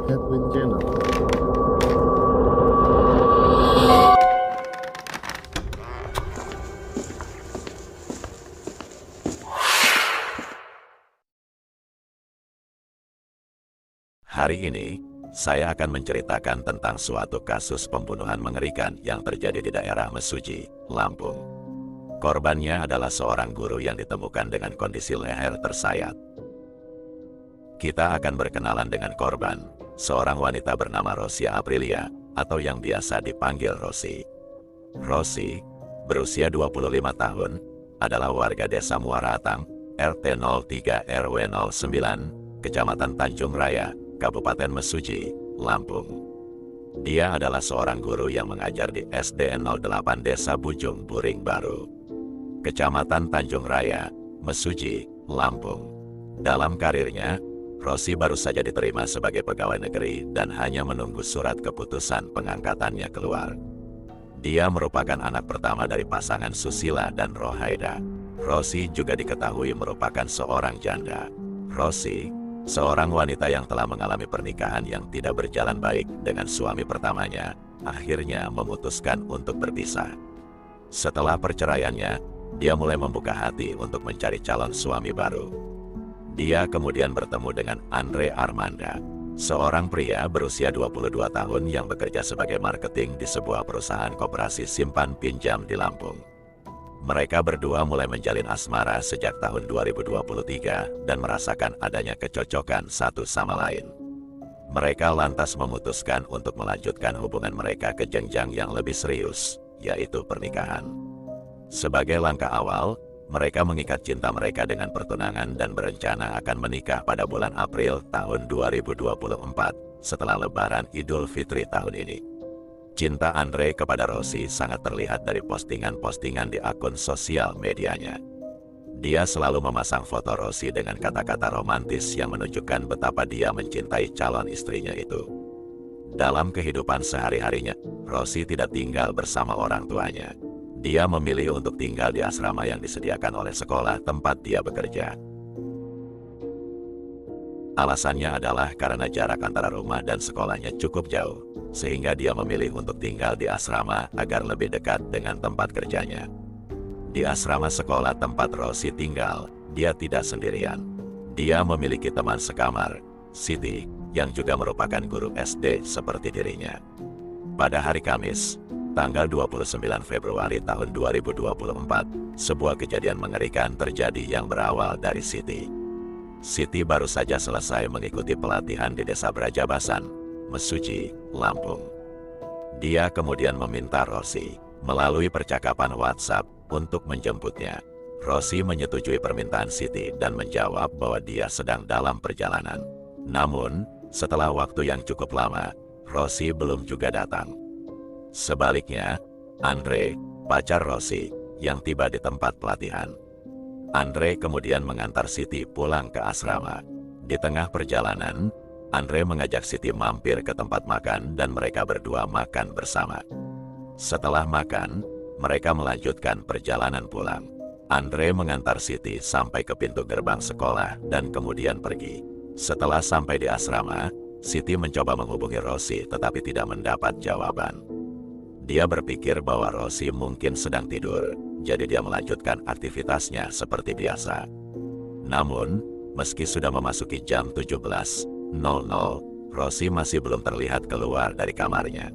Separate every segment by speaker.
Speaker 1: Edwin Channel.
Speaker 2: Hari ini, saya akan menceritakan tentang suatu kasus pembunuhan mengerikan yang terjadi di daerah Mesuji, Lampung. Korbannya adalah seorang guru yang ditemukan dengan kondisi leher tersayat. Kita akan berkenalan dengan korban, seorang wanita bernama Rosia Aprilia, atau yang biasa dipanggil Rosi. Rosi, berusia 25 tahun, adalah warga desa Muara Atang, RT 03 RW 09, Kecamatan Tanjung Raya, Kabupaten Mesuji, Lampung. Dia adalah seorang guru yang mengajar di SD 08 Desa Bujung Buring Baru, Kecamatan Tanjung Raya, Mesuji, Lampung. Dalam karirnya, Rosi baru saja diterima sebagai pegawai negeri dan hanya menunggu surat keputusan pengangkatannya keluar. Dia merupakan anak pertama dari pasangan Susila dan Rohaida. Rosi juga diketahui merupakan seorang janda. Rosi, seorang wanita yang telah mengalami pernikahan yang tidak berjalan baik dengan suami pertamanya, akhirnya memutuskan untuk berpisah. Setelah perceraiannya, dia mulai membuka hati untuk mencari calon suami baru. Dia kemudian bertemu dengan Andre Armanda, seorang pria berusia 22 tahun yang bekerja sebagai marketing di sebuah perusahaan koperasi simpan pinjam di Lampung. Mereka berdua mulai menjalin asmara sejak tahun 2023 dan merasakan adanya kecocokan satu sama lain. Mereka lantas memutuskan untuk melanjutkan hubungan mereka ke jenjang yang lebih serius, yaitu pernikahan. Sebagai langkah awal, mereka mengikat cinta mereka dengan pertunangan dan berencana akan menikah pada bulan April tahun 2024 setelah Lebaran Idul Fitri tahun ini. Cinta Andre kepada Rosi sangat terlihat dari postingan-postingan di akun sosial medianya. Dia selalu memasang foto Rosi dengan kata-kata romantis yang menunjukkan betapa dia mencintai calon istrinya itu. Dalam kehidupan sehari-harinya, Rosi tidak tinggal bersama orang tuanya. Dia memilih untuk tinggal di asrama yang disediakan oleh sekolah tempat dia bekerja. Alasannya adalah karena jarak antara rumah dan sekolahnya cukup jauh, sehingga dia memilih untuk tinggal di asrama agar lebih dekat dengan tempat kerjanya. Di asrama sekolah tempat Rosi tinggal, dia tidak sendirian. Dia memiliki teman sekamar, Siti, yang juga merupakan guru SD seperti dirinya. Pada hari Kamis, tanggal 29 Februari tahun 2024, sebuah kejadian mengerikan terjadi yang berawal dari Siti. Siti baru saja selesai mengikuti pelatihan di Desa Brajabasan, Mesuji, Lampung. Dia kemudian meminta Rosi melalui percakapan WhatsApp untuk menjemputnya. Rosi menyetujui permintaan Siti dan menjawab bahwa dia sedang dalam perjalanan. Namun, setelah waktu yang cukup lama, Rosi belum juga datang. Sebaliknya, Andre, pacar Rosi, yang tiba di tempat pelatihan. Andre kemudian mengantar Siti pulang ke asrama. Di tengah perjalanan, Andre mengajak Siti mampir ke tempat makan dan mereka berdua makan bersama. Setelah makan, mereka melanjutkan perjalanan pulang. Andre mengantar Siti sampai ke pintu gerbang sekolah dan kemudian pergi. Setelah sampai di asrama, Siti mencoba menghubungi Rosi tetapi tidak mendapat jawaban. Dia berpikir bahwa Rosi mungkin sedang tidur, jadi dia melanjutkan aktivitasnya seperti biasa. Namun, meski sudah memasuki jam 17.00, Rosi masih belum terlihat keluar dari kamarnya.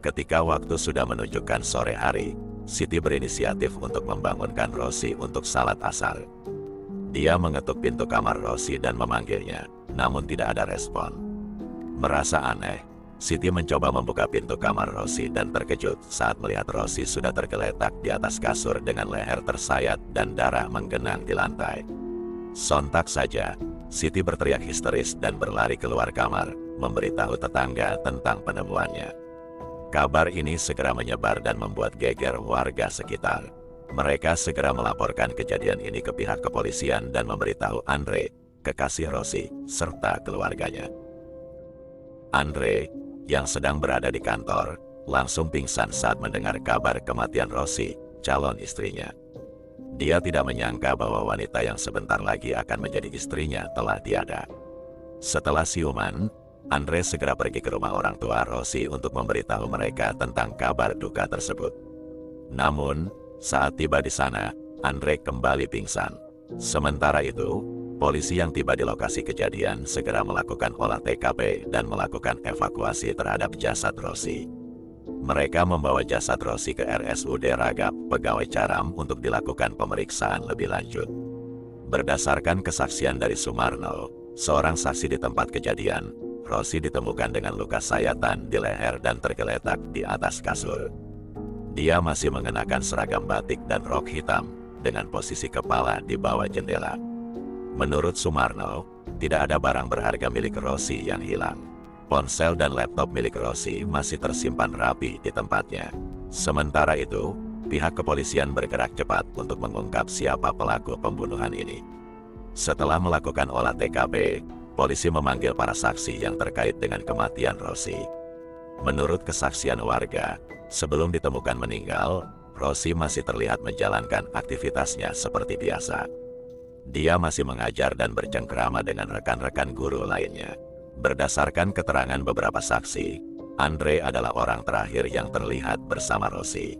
Speaker 2: Ketika waktu sudah menunjukkan sore hari, Siti berinisiatif untuk membangunkan Rosi untuk salat asar. Dia mengetuk pintu kamar Rosi dan memanggilnya, namun tidak ada respon. Merasa aneh, Siti mencoba membuka pintu kamar Rosi dan terkejut saat melihat Rosi sudah tergeletak di atas kasur dengan leher tersayat dan darah menggenang di lantai. Sontak saja, Siti berteriak histeris dan berlari keluar kamar, memberitahu tetangga tentang penemuannya. Kabar ini segera menyebar dan membuat geger warga sekitar. Mereka segera melaporkan kejadian ini ke pihak kepolisian dan memberitahu Andre, kekasih Rosi, serta keluarganya. Andre, yang sedang berada di kantor, langsung pingsan saat mendengar kabar kematian Rosi, calon istrinya. Dia tidak menyangka bahwa wanita yang sebentar lagi akan menjadi istrinya telah tiada. Setelah siuman, Andre segera pergi ke rumah orang tua Rosie untuk memberitahu mereka tentang kabar duka tersebut. Namun, saat tiba di sana, Andre kembali pingsan. Sementara itu, polisi yang tiba di lokasi kejadian segera melakukan olah TKP dan melakukan evakuasi terhadap jasad Rosie. Mereka membawa jasad Rosie ke RSUD Ragap, Pegawai Caram untuk dilakukan pemeriksaan lebih lanjut. Berdasarkan kesaksian dari Sumarno, seorang saksi di tempat kejadian, Rosie ditemukan dengan luka sayatan di leher dan tergeletak di atas kasur. Dia masih mengenakan seragam batik dan rok hitam dengan posisi kepala di bawah jendela. Menurut Sumarno, tidak ada barang berharga milik Rosie yang hilang. Ponsel dan laptop milik Rosie masih tersimpan rapi di tempatnya. Sementara itu, pihak kepolisian bergerak cepat untuk mengungkap siapa pelaku pembunuhan ini. Setelah melakukan olah TKP, polisi memanggil para saksi yang terkait dengan kematian Rosie. Menurut kesaksian warga, sebelum ditemukan meninggal, Rosie masih terlihat menjalankan aktivitasnya seperti biasa. Dia masih mengajar dan bercengkrama dengan rekan-rekan guru lainnya. Berdasarkan keterangan beberapa saksi, Andre adalah orang terakhir yang terlihat bersama Rosie.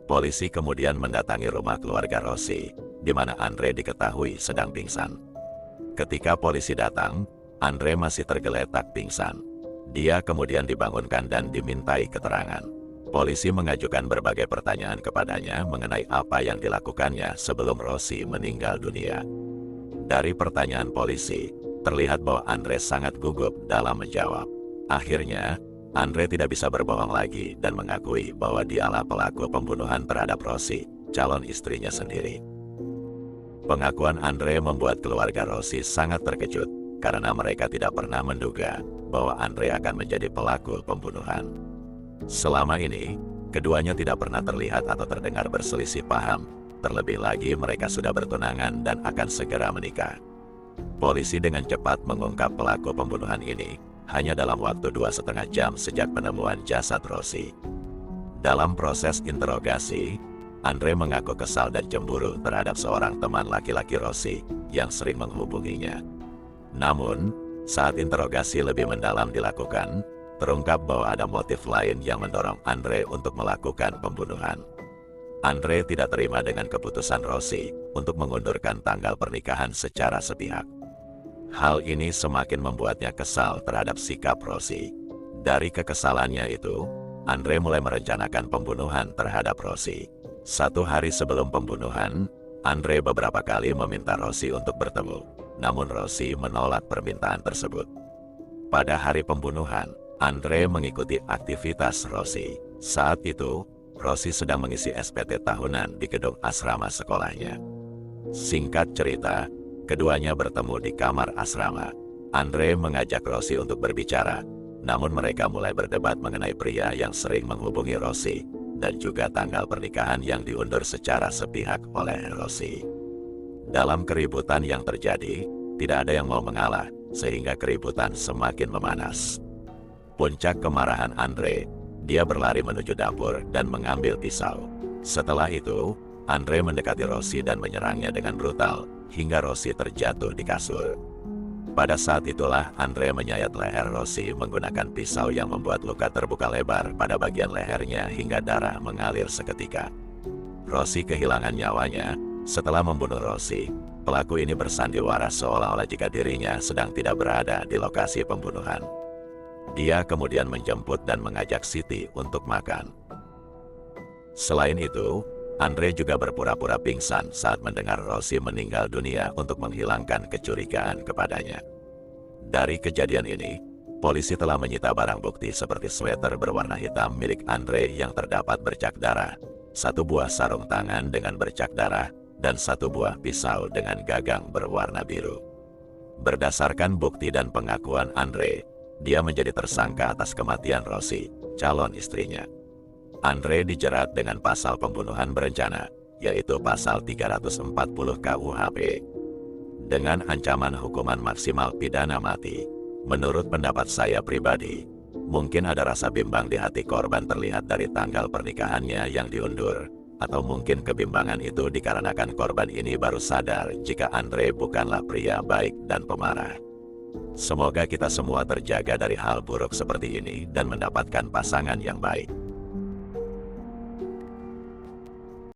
Speaker 2: Polisi kemudian mendatangi rumah keluarga Rosie, di mana Andre diketahui sedang pingsan. Ketika polisi datang, Andre masih tergeletak pingsan. Dia kemudian dibangunkan dan dimintai keterangan. Polisi mengajukan berbagai pertanyaan kepadanya mengenai apa yang dilakukannya sebelum Rosie meninggal dunia. Dari pertanyaan polisi, terlihat bahwa Andre sangat gugup dalam menjawab. Akhirnya, Andre tidak bisa berbohong lagi dan mengakui bahwa dialah pelaku pembunuhan terhadap Rosie, calon istrinya sendiri. Pengakuan Andre membuat keluarga Rosie sangat terkejut karena mereka tidak pernah menduga bahwa Andre akan menjadi pelaku pembunuhan. Selama ini, keduanya tidak pernah terlihat atau terdengar berselisih paham, terlebih lagi mereka sudah bertunangan dan akan segera menikah. Polisi dengan cepat mengungkap pelaku pembunuhan ini hanya dalam waktu 2,5 jam sejak penemuan jasad Rosie. Dalam proses interogasi, Andre mengaku kesal dan cemburu terhadap seorang teman laki-laki Rosie yang sering menghubunginya. Namun, saat interogasi lebih mendalam dilakukan, terungkap bahwa ada motif lain yang mendorong Andre untuk melakukan pembunuhan. Andre tidak terima dengan keputusan Rosie untuk mengundurkan tanggal pernikahan secara sepihak. Hal ini semakin membuatnya kesal terhadap sikap Rosie. Dari kekesalannya itu, Andre mulai merencanakan pembunuhan terhadap Rosie. 1 hari sebelum pembunuhan, Andre beberapa kali meminta Rosie untuk bertemu, namun Rosie menolak permintaan tersebut. Pada hari pembunuhan, Andre mengikuti aktivitas Rosie. Saat itu, Rosie sedang mengisi SPT tahunan di gedung asrama sekolahnya. Singkat cerita, keduanya bertemu di kamar asrama. Andre mengajak Rosie untuk berbicara, namun mereka mulai berdebat mengenai pria yang sering menghubungi Rosie dan juga tanggal pernikahan yang diundur secara sepihak oleh Rosie. Dalam keributan yang terjadi, tidak ada yang mau mengalah, sehingga keributan semakin memanas. Puncak kemarahan Andre, dia berlari menuju dapur dan mengambil pisau. Setelah itu, Andre mendekati Rosie dan menyerangnya dengan brutal, hingga Rosie terjatuh di kasur. Pada saat itulah Andre menyayat leher Rosie menggunakan pisau yang membuat luka terbuka lebar pada bagian lehernya hingga darah mengalir seketika. Rosie kehilangan nyawanya. Setelah membunuh Rosie, pelaku ini bersandiwara seolah-olah jika dirinya sedang tidak berada di lokasi pembunuhan. Dia kemudian menjemput dan mengajak Siti untuk makan. Selain itu, Andre juga berpura-pura pingsan saat mendengar Rosie meninggal dunia untuk menghilangkan kecurigaan kepadanya. Dari kejadian ini, polisi telah menyita barang bukti seperti sweater berwarna hitam milik Andre yang terdapat bercak darah, 1 buah sarung tangan dengan bercak darah, dan 1 buah pisau dengan gagang berwarna biru. Berdasarkan bukti dan pengakuan Andre, dia menjadi tersangka atas kematian Rosie, calon istrinya. Andre dijerat dengan pasal pembunuhan berencana, yaitu pasal 340 KUHP. Dengan ancaman hukuman maksimal pidana mati, menurut pendapat saya pribadi, mungkin ada rasa bimbang di hati korban terlihat dari tanggal pernikahannya yang diundur, atau mungkin kebimbangan itu dikarenakan korban ini baru sadar jika Andre bukanlah pria baik dan pemarah. Semoga kita semua terjaga dari hal buruk seperti ini dan mendapatkan pasangan yang baik.